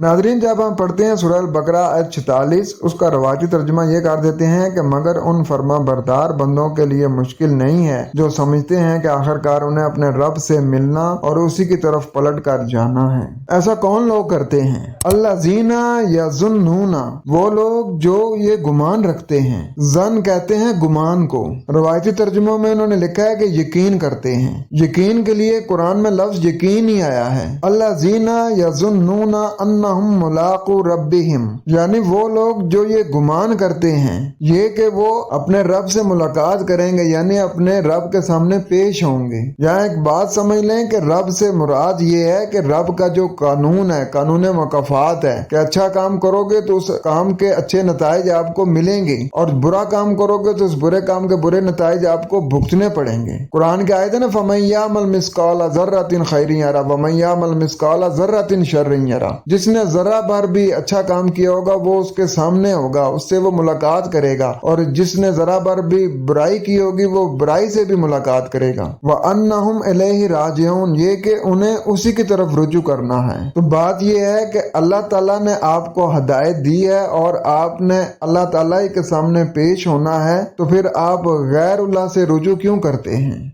नाज़रीन, जब हम पढ़ते हैं सूरह अल-बकरा आयत 46, उसका रवायती तर्जुमा ये कर देते हैं कि मगर उन फर्मा बरदार बंदों के लिए मुश्किल नहीं है जो समझते हैं कि आखिरकार उन्हें अपने रब से मिलना और उसी की तरफ पलट कर जाना है। ऐसा कौन लोग करते हैं? अल्लाज़ीना यज़ुन्नूना, वो लोग जो ये गुमान रखते हैं। जन कहते हैं गुमान को। रवायती तर्जुमों में उन्होंने लिखा है कि यकीन करते हैं। यकीन के लिए कुरान में लफ्ज यकीन ही आया है। अल्लाज़ीना यज़ुन्नूना अन्नहुम मुलाक़ू रब्बिहिम, यानी वो लोग जो ये गुमान करते हैं ये कि वो अपने रब से मुलाकात करेंगे, यानी अपने रब के सामने पेश होंगे। यहाँ एक बात समझ लें कि रब से मुराद ये है कि रब का जो कानून है, कानून मुकाफात है कि अच्छा काम करोगे तो उस काम के अच्छे नताइज आपको मिलेंगे और बुरा काम करोगे तो उस बुरे काम के बुरे नताइज आपको भुगतने पड़ेंगे। कुरान के आयत है ना, फमन यामल मिस्काल ज़र्रतिन खैरिन यरा वमन यामल मिस्काल ज़र्रतिन शर्रिन यरा, जिसने जरा भर भी अच्छा काम किया होगा वो उसके सामने होगा, उससे वो मुलाकात करेगा, और जिसने जरा भर भी बुराई की होगी वो बुराई से भी मुलाकात करेगा। व अन्नहुम इलैहि राजिऊन, ये कि उन्हें उसी की तरफ रुजू करना है। तो बात ये है कि अल्लाह ताला ने आपको हदायत दी है और आपने अल्लाह ताला ही के सामने पेश होना है, तो फिर आप गैरुल्लाह से रुजू क्यों करते हैं?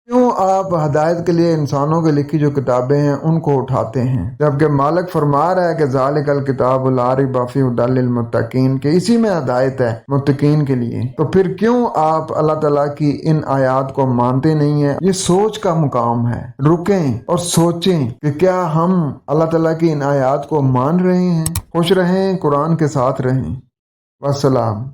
क्यों आप हदायत के लिए इंसानों की लिखी जो किताबें हैं उनको उठाते हैं, जबकि मालिक फरमा रहा है कि ज़ालिकल किताबु ला रैब फीहि हुदल लिल मुत्तकीन, कि इसी में हदायत है मुत्तकीन के लिए। तो फिर क्यों आप अल्लाह ताला की इन आयात को मानते नहीं हैं? ये सोच का मुकाम है। रुकें और सोचें कि क्या हम अल्लाह ताला की इन आयात को मान रहे हैं। खुश रहें, कुरान के साथ रहें। वस्सलाम।